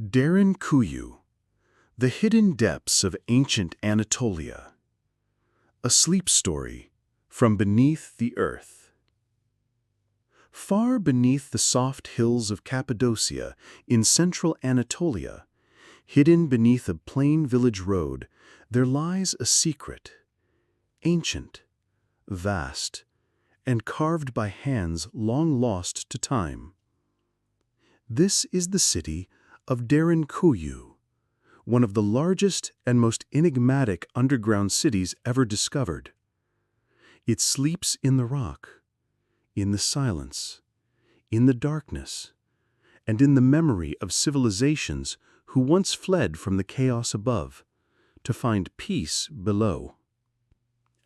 Derinkuyu, the hidden depths of ancient Anatolia. A sleep story from beneath the earth. Far beneath the soft hills of Cappadocia in central Anatolia, hidden beneath a plain village road, there lies a secret, ancient, vast, and carved by hands long lost to time. This is the city of Derinkuyu, one of the largest and most enigmatic underground cities ever discovered. It sleeps in the rock, in the silence, in the darkness, and in the memory of civilizations who once fled from the chaos above to find peace below.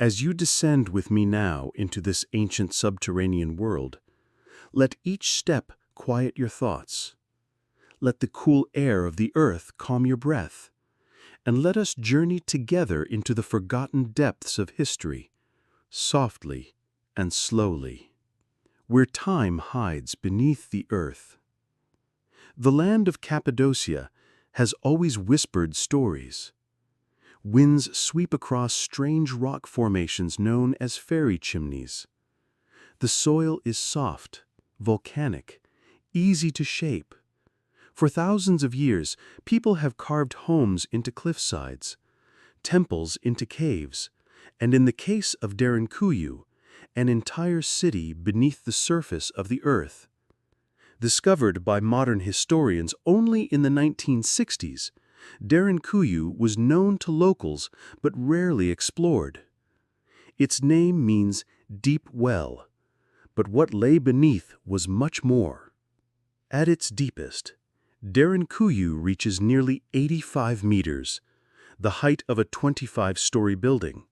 As you descend with me now into this ancient subterranean world, let each step quiet your thoughts. Let the cool air of the earth calm your breath, and let us journey together into the forgotten depths of history, softly and slowly, where time hides beneath the earth. The land of Cappadocia has always whispered stories. Winds sweep across strange rock formations known as fairy chimneys. The soil is soft, volcanic, easy to shape. For thousands of years, people have carved homes into cliffsides, temples into caves, and in the case of Derinkuyu, an entire city beneath the surface of the earth. Discovered by modern historians only in the 1960s, Derinkuyu was known to locals but rarely explored. Its name means deep well, but what lay beneath was much more. At its deepest, Derinkuyu reaches nearly 85 meters, the height of a 25-story building.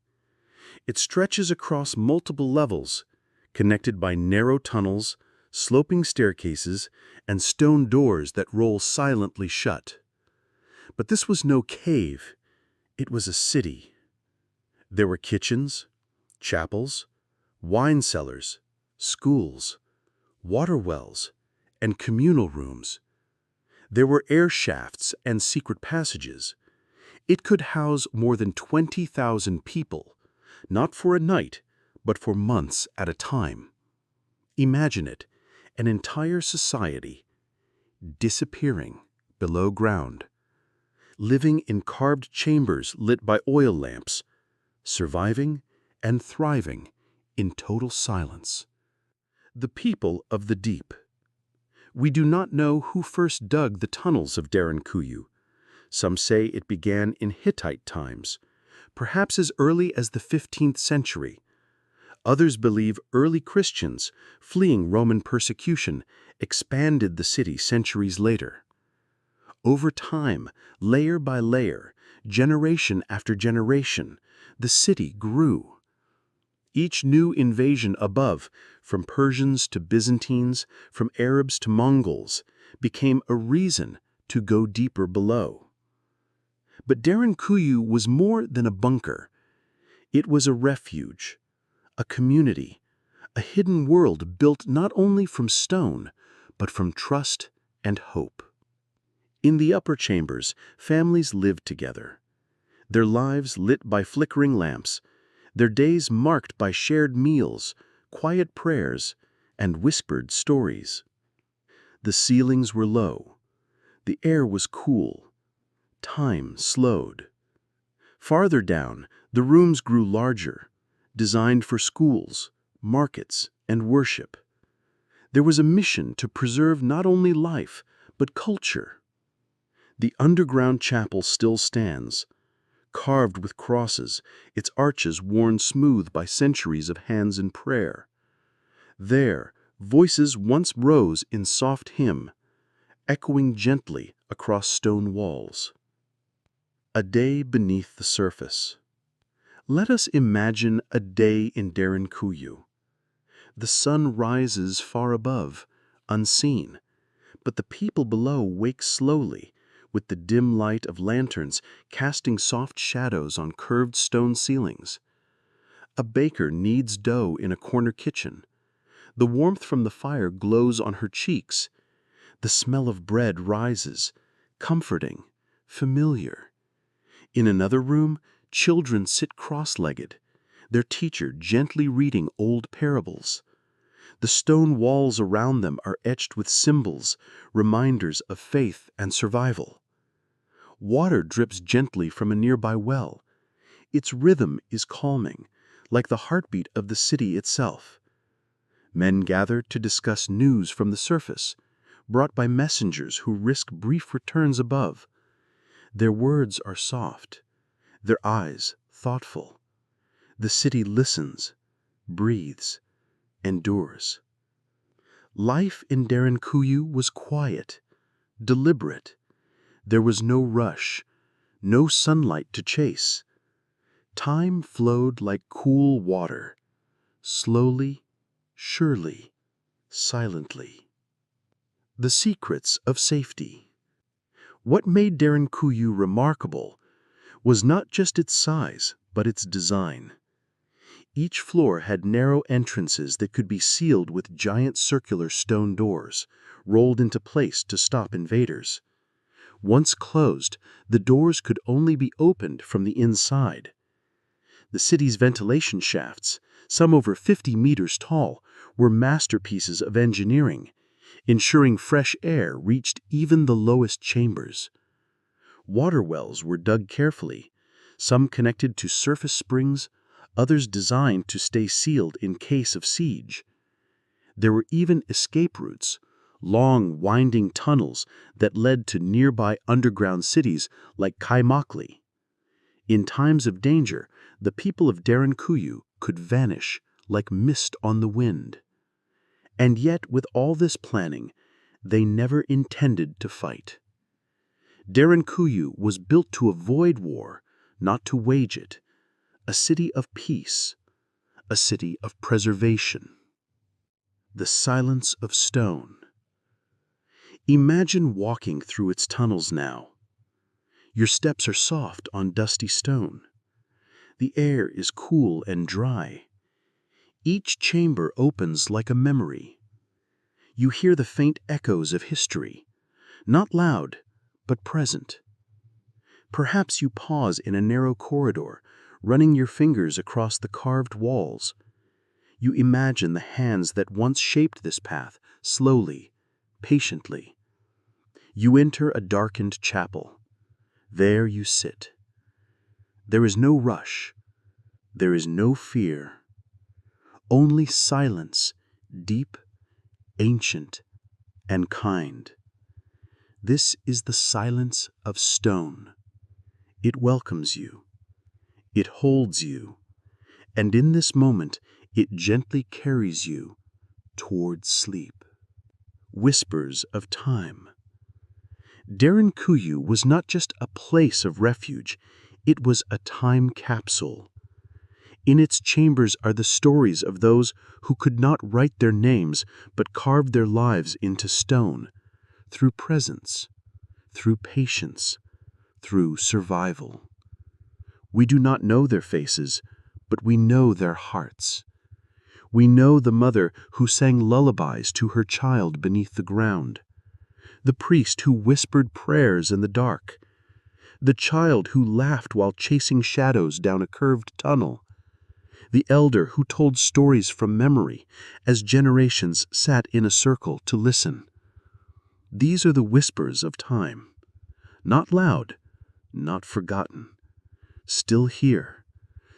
It stretches across multiple levels, connected by narrow tunnels, sloping staircases, and stone doors that roll silently shut. But this was no cave, it was a city. There were kitchens, chapels, wine cellars, schools, water wells, and communal rooms. There were air shafts and secret passages. It could house more than 20,000 people, not for a night, but for months at a time. Imagine it, an entire society disappearing below ground, living in carved chambers lit by oil lamps, surviving and thriving in total silence. The people of the deep. We do not know who first dug the tunnels of Derinkuyu. Some say it began in Hittite times, perhaps as early as the 15th century. Others believe early Christians, fleeing Roman persecution, expanded the city centuries later. Over time, layer by layer, generation after generation, the city grew. Each new invasion above, from Persians to Byzantines, from Arabs to Mongols, became a reason to go deeper below. But Derinkuyu was more than a bunker. It was a refuge, a community, a hidden world built not only from stone, but from trust and hope. In the upper chambers, families lived together, their lives lit by flickering lamps, their days marked by shared meals, quiet prayers, and whispered stories. The ceilings were low. The air was cool. Time slowed. Farther down, the rooms grew larger, designed for schools, markets, and worship. There was a mission to preserve not only life, but culture. The underground chapel still stands, carved with crosses, its arches worn smooth by centuries of hands in prayer. There, voices once rose in soft hymn, echoing gently across stone walls. A day beneath the surface. Let us imagine a day in Derinkuyu. The sun rises far above, unseen, but the people below wake slowly, with the dim light of lanterns casting soft shadows on curved stone ceilings. A baker kneads dough in a corner kitchen. The warmth from the fire glows on her cheeks. The smell of bread rises, comforting, familiar. In another room, children sit cross-legged, their teacher gently reading old parables. The stone walls around them are etched with symbols, reminders of faith and survival. Water drips gently from a nearby well. Its rhythm is calming, like the heartbeat of the city itself. Men gather to discuss news from the surface, brought by messengers who risk brief returns above. Their words are soft, their eyes thoughtful. The city listens, breathes, endures. Life in Derinkuyu was quiet, deliberate. There was no rush, no sunlight to chase. Time flowed like cool water, slowly, surely, silently. The secrets of safety. What made Derinkuyu remarkable was not just its size, but its design. Each floor had narrow entrances that could be sealed with giant circular stone doors, rolled into place to stop invaders. Once closed, the doors could only be opened from the inside. The city's ventilation shafts, some over 50 meters tall, were masterpieces of engineering, ensuring fresh air reached even the lowest chambers. Water wells were dug carefully, some connected to surface springs, others designed to stay sealed in case of siege. There were even escape routes, long, winding tunnels that led to nearby underground cities like Kaimakli. In times of danger, the people of Derinkuyu could vanish like mist on the wind. And yet, with all this planning, they never intended to fight. Derinkuyu was built to avoid war, not to wage it. A city of peace, a city of preservation. The silence of stone. Imagine walking through its tunnels now. Your steps are soft on dusty stone. The air is cool and dry. Each chamber opens like a memory. You hear the faint echoes of history, not loud, but present. Perhaps you pause in a narrow corridor, running your fingers across the carved walls. You imagine the hands that once shaped this path, slowly, patiently. You enter a darkened chapel. There you sit. There is no rush. There is no fear. Only silence, deep, ancient, and kind. This is the silence of stone. It welcomes you. It holds you. And in this moment, it gently carries you toward sleep. Whispers of time. Derinkuyu was not just a place of refuge, it was a time capsule. In its chambers are the stories of those who could not write their names but carved their lives into stone, through presence, through patience, through survival. We do not know their faces, but we know their hearts. We know the mother who sang lullabies to her child beneath the ground, the priest who whispered prayers in the dark, the child who laughed while chasing shadows down a curved tunnel, the elder who told stories from memory as generations sat in a circle to listen. These are the whispers of time, not loud, not forgotten, still here,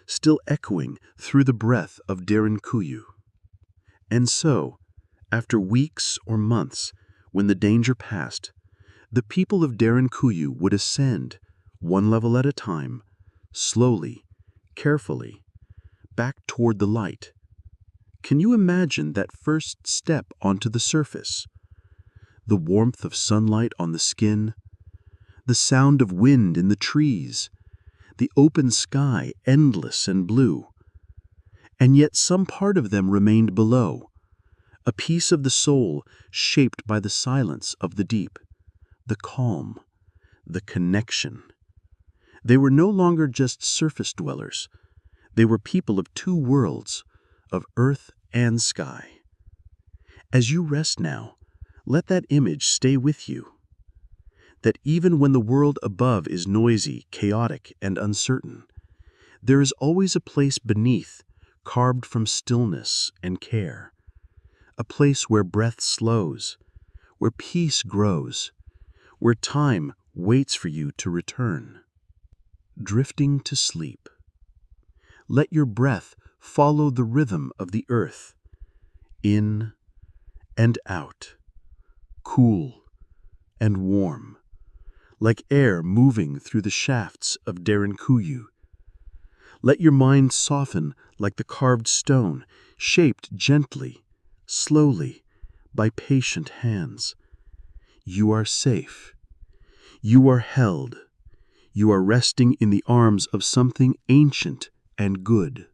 still echoing through the breath of Derinkuyu. And so, after weeks or months, when the danger passed, the people of Derinkuyu would ascend, one level at a time, slowly, carefully, back toward the light. Can you imagine that first step onto the surface? The warmth of sunlight on the skin, the sound of wind in the trees, the open sky endless and blue. And yet some part of them remained below, a piece of the soul shaped by the silence of the deep, the calm, the connection. They were no longer just surface dwellers. They were people of two worlds, of earth and sky. As you rest now, let that image stay with you. that even when the world above is noisy, chaotic, and uncertain, there is always a place beneath, carved from stillness and care, a place where breath slows, where peace grows, where time waits for you to return. Drifting to sleep. Let your breath follow the rhythm of the earth, in and out, cool and warm, like air moving through the shafts of Derinkuyu. Let your mind soften like the carved stone, shaped gently, slowly, by patient hands. You are safe. You are held. You are resting in the arms of something ancient and good.